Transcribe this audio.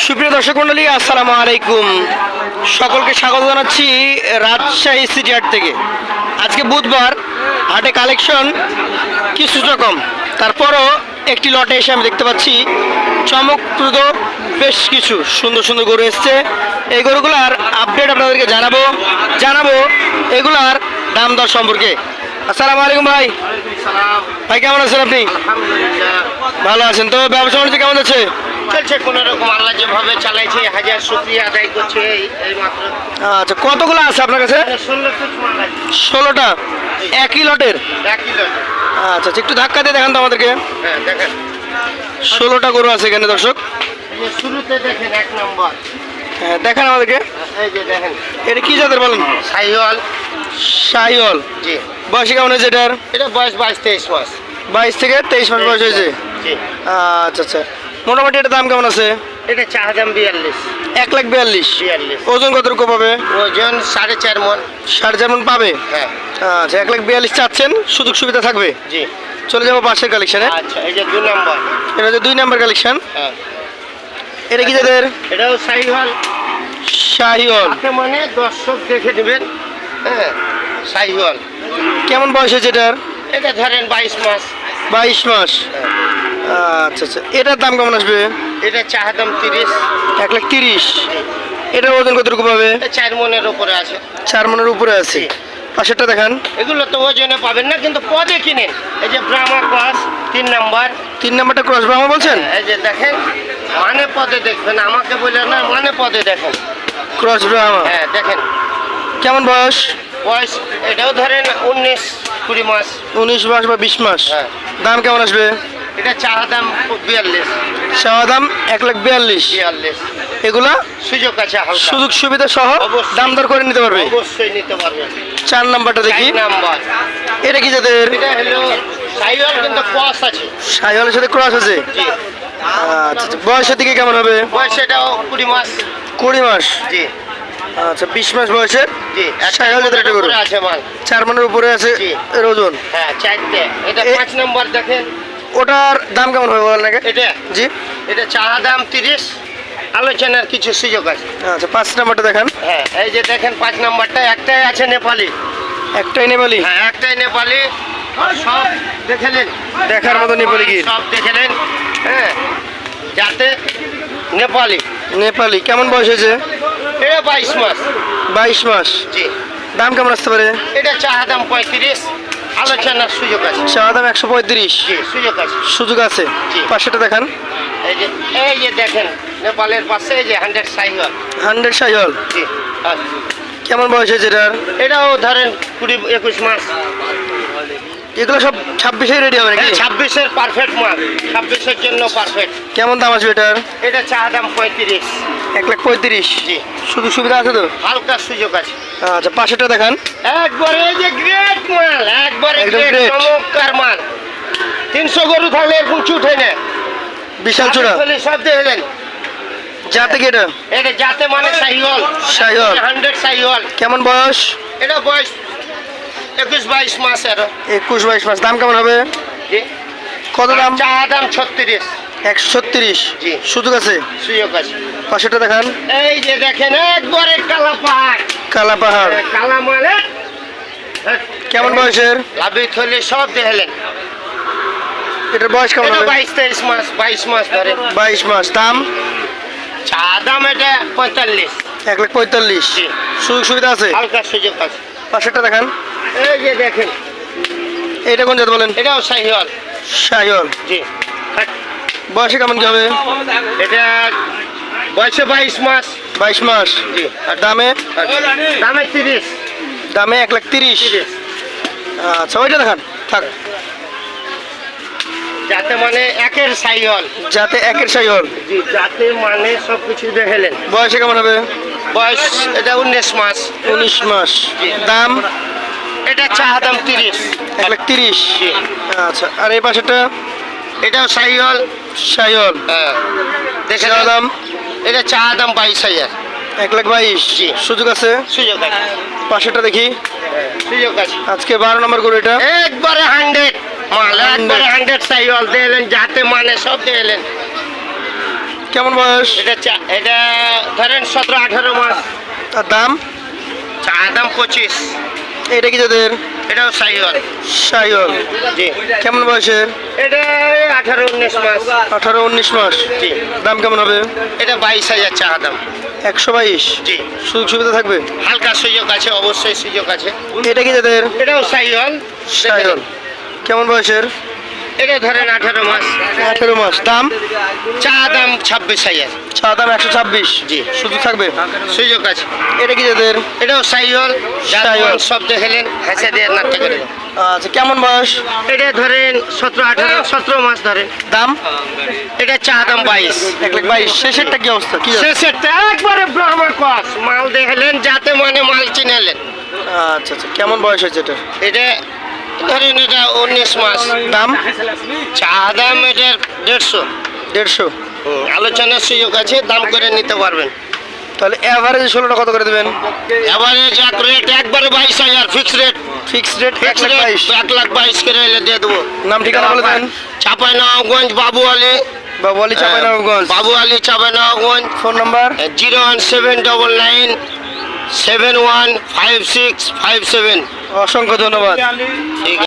সুপ্রিয় দর্শক মন্ডলী, আসসালামু আলাইকুম। সকলকে স্বাগত জানাচ্ছি রাজশাহী সিটি হাট থেকে। আজকে বুধবার, হাটে কালেকশন কিছুটা কম, তারপরও একটি লটে এসে আমি দেখতে পাচ্ছি চমকপ্রদ বেশ কিছু সুন্দর সুন্দর গরু এসছে। এই গরুগুলার আপডেট আপনাদেরকে জানাবো এগুলার দাম দর সম্পর্কে। আসসালামু আলাইকুম ভাই। ভাই কেমন আছেন আপনি? ভালো আছেন তো? ব্যবসা বাণিজ্য কেমন আছে? চলছে কোনো রকম, আল্লাহ যেভাবে চালাইছে হাজার শুকরিয়া আদায় করছে। এই মাত্র আচ্ছা, কতগুলো আছে আপনার কাছে? 16টা একই লটের? একই লট। আচ্ছা, একটু ধাক্কা দিয়ে দেখান তো আমাদেরকে। হ্যাঁ দেখেন, 16টা গরু আছে এখানে দর্শক। এই যে শুরুতে দেখেন 1 নম্বর, হ্যাঁ দেখান আমাদেরকে। এই যে দেখেন এটা কি জাতের বলেন? শাহিওয়াল। শাহিওয়াল। জি। বয়স কেমন হয়েছে এটার? এটা বয়স 22-23 মাস। 22 থেকে 23 মাস বয়স হয়েছে। জি। আচ্ছা আচ্ছা, মোটামুটি এটার দাম কেমন আছে? এটা চা দাম 42। 1,42,000। 42 ওজন কতটুকু পাবে? ওজন 4.5 মণ। 4.5 মণ পাবে। হ্যাঁ। আচ্ছা, 1,42,000 চাচ্ছেন, সুযোগ সুবিধা থাকবে। জি। চলে যাবো পাশের কালেকশনে। আচ্ছা, এই যে 2 নম্বর। এটা হচ্ছে 2 নম্বর কালেকশন। হ্যাঁ। এটা কি জাতের? এটাও শাহিওয়াল। শাহিওয়াল। তাতে মানে দর্শক দেখে নেবেন। হ্যাঁ, শাহিওয়াল। কেমন বয়স হয়েছে এটার? এটা ধরেন 22 মাস। 22 মাস। আচ্ছা আচ্ছা, এটার দাম কেমন আসবে? এটা চা দাম 30। 1,30,000। এটার ওজন কতটুকু পাবে? 4 মণের উপরে আছে। 4 মণের উপরে আছে। পাশেরটা দেখান। এগুলো তো ওজনে পাবেন না, কিন্তু পদে কিনেন। এই যে ব্রাহ্মা ক্রস 3 নাম্বার। 3 নাম্বারটা ক্রস ব্রাহ্মা বলছেন? এই যে দেখেন, মানে পদে দেখবেন, আমাকে বলে না, মানে পদে দেখেন। ক্রস ব্রাহ্মা। হ্যাঁ দেখেন। কেমন বয়স? বয়স এটাও ধরেন 19-20 মাস। 19 মাস বা 20 মাস। হ্যাঁ। দাম কেমন আসবে? এটা চা দাম 42। চাওয়া দাম 1,42,000। 42। এগুলা সুযোগ আছে হালকা। সুযোগ সুবিধা সহ অবশ্যই। দাম দর করে নিতে পারবে। অবশ্যই নিতে পারবেন। 4 নাম্বারটা দেখি। 4 নাম্বার। এটা কি জাতের? এটা হলো শাহিওয়াল, কিন্তু ক্রস আছে। শাহিওয়ালের সাথে ক্রস আছে। জি। আচ্ছা আচ্ছা, বয়সের দিকে কেমন হবে? বয়স এটাও 20 মাস। 20 মাস। জি। আচ্ছা, 20 মাস বয়সের জি। শাহিওয়াল জাতের একটা গরু। উপরে আছে মাল। 4 মণের উপরে আছে জি। এর ওজন। হ্যাঁ 4টে। এটা 5 নাম্বার দেখেন। ওটার দাম কেমন হবে বলেন নাকি? এটা জি। এটা চা দাম 30। আলোচনার কিছু সুযোগ আছে। আচ্ছা, 5 নাম্বারটা দেখান। হ্যাঁ, এই যে দেখেন 5 নাম্বারটা একটাই আছে নেপালি। একটাই নেপালি। হ্যাঁ, একটাই নেপালি। আর সব দেখেলেন, দেখার মতো নেপালি গির। সব দেখেলেন। হ্যাঁ, যাতে নেপালি। নেপালি। কেমন বয়স হয়েছে? এটা 22 মাস। 22 মাস। জি। দাম কেমন আসতে পারে? এটা চা দাম 35। আলোচনার সুযোগ আছে। চাওয়া দাম 135। জি, সুযোগ আছে। সুযোগ আছে। জি। পাশেটা দেখান। এই যে দেখেন, নেপালের পাশে এই যে 100 শাহিওয়াল। 100 শাহিওয়াল। জি। আচ্ছা। কেমন বয়স হয়েছে এটার? এটাও ধরেন 20-21 মাস। এগুলো সব 26-এ রেডি হবে নাকি? 26-এর পারফেক্ট মাল। 26-এর জন্য পারফেক্ট। কেমন দাম আসবে এটার? এটা চা দাম 35। 1,35,000। জি। সুযোগ সুবিধা আছে তো? হালকা সুযোগ আছে। আচ্ছা, পাশেটা দেখান। একবারে এই যে গ্রেট মাল, একবারে একদম গ্রেট, great। চমৎকার মাল। 300 গরু থাকলে এরকম চুট হয় না। বিশাল চূড়া। আসলে সব দেখলেন। যাতে কি এটা? এটা যাতে মানে শাহিওয়াল। শাহিওয়াল। 100 শাহিওয়াল। কেমন বয়স? এটা বয়স 21-22 মাস আরো। 21-22 মাস। দাম কেমন হবে? জি। কত দাম? চা দাম 36। 136। জি। সুযোগ আছে। সুযোগ আছে। পাশেটা দেখান। এই যে দেখেন, একবারে কালা পাহাড়। কালা পাহাড়। কালা মানে কেমন বয়সের? লাভি থলি সব দেখলেন। এটার বয়স কেমন এটা হবে? 22-23 মাস। 22 মাস ধরে। 22 মাস। দাম? চা দাম এটা 45। 1,45,000। জি। সুযোগ সুবিধা আছে। হালকা সুযোগ আছে। পাশেরটা দেখান। এই যে দেখেন, এটা কোন জাত বলেন? এটাও শাহিওয়াল। শাহিওয়াল। জি। বয়সে কেমন কি হবে? এটা বয়সে 22 মাস। 22 মাস। জি। আর দামে? দামে 30। দামে 1,30,000। আচ্ছা, ওইটা দেখান। থাক। যাতে মানে একের শাহিওয়াল। যাতে একের শাহিওয়াল। জি, যাতে মানে সব কিছু দেখলেন। বয়সে কেমন হবে? বয়স এটা 19 মাস। 19 মাস। জি। দাম? এটা চা দাম 30। 1,30,000। জি। আচ্ছা, আর এই পাশেটা? এটাও শাহিওয়াল। শাহিওয়াল। হ্যাঁ, দেখেন চাওয়া দাম? এটা চা দাম 22,000। 1,22,000। জি। সুযোগ আছে। সুযোগ আছে। পাশেটা দেখি। সুযোগ আছে। আজকে 12 নম্বর গরু এটা। একবারে 100 মাল। একবারে 100 শাহিওয়াল দিলেন, যাতে মানে সব দিলেন। কেমন বয়স? এটা ধরেন 17-18 মাস। তার দাম? চা দাম 25। এটা কি জাতের? এটাও সাইওয়াল। শাহিওয়াল। জি। কেমন বয়সের? এটা 18-19 মাস। 18-19 মাস। জি। দাম কেমন হবে? এটা 22,000 চা দাম। 122। জি। সুযোগ সুবিধা থাকবে? হালকা সুযোগ আছে, অবশ্যই সুযোগ আছে। এটা কি জাতের? এটাও সাইওয়াল। শাহিওয়াল। কেমন বয়সের? এটা ধরেন 18 মাস। 18 মাস। দাম? চা দাম 26,000। চা দাম 126। জি। সুযোগ থাকবে? সুযোগ আছে। এটা কি জাতের? এটাও সাইওয়াল। সাইওয়াল। শব্দ হেলেন হেসে দিয়ে নাট্য করে। আচ্ছা, কেমন বয়স? এটা ধরেন 17 মাস ধরেন। দাম? এটা চা দাম 22। 1,22,000। শেষেরটা কি অবস্থা? কি জাত? শেষেরটা একবারে ব্রাহ্মণ কস মাল দেখলেন যাতে মানে মাল চিনালেন। আচ্ছা আচ্ছা, কেমন বয়স হয়েছে এটা? এটা ধরেন এটা 19 মাস। দাম? চা দাম এটা 150। 150। আলোচনার সুযোগ আছে, দাম করে নিতে পারবেন। তাহলে এভারেজ 16টা কত করে দেবেন? এভারেজ এক রেট একবারে 22,000 fix rate. Fixed rate fix rate 1,22,000। 1,22,000 করে এলে দিয়ে দেবো। নাম ঠিকানা বলে দেন। চাঁপাইনবাবগঞ্জ বাবু আলী। বাবু আলী, চাঁপাইনবাবগঞ্জ। বাবু আলী চাঁপাইনবাবগঞ্জ। Phone number? 01799 715657। অসংখ্য ধন্যবাদ। ঠিক আছে।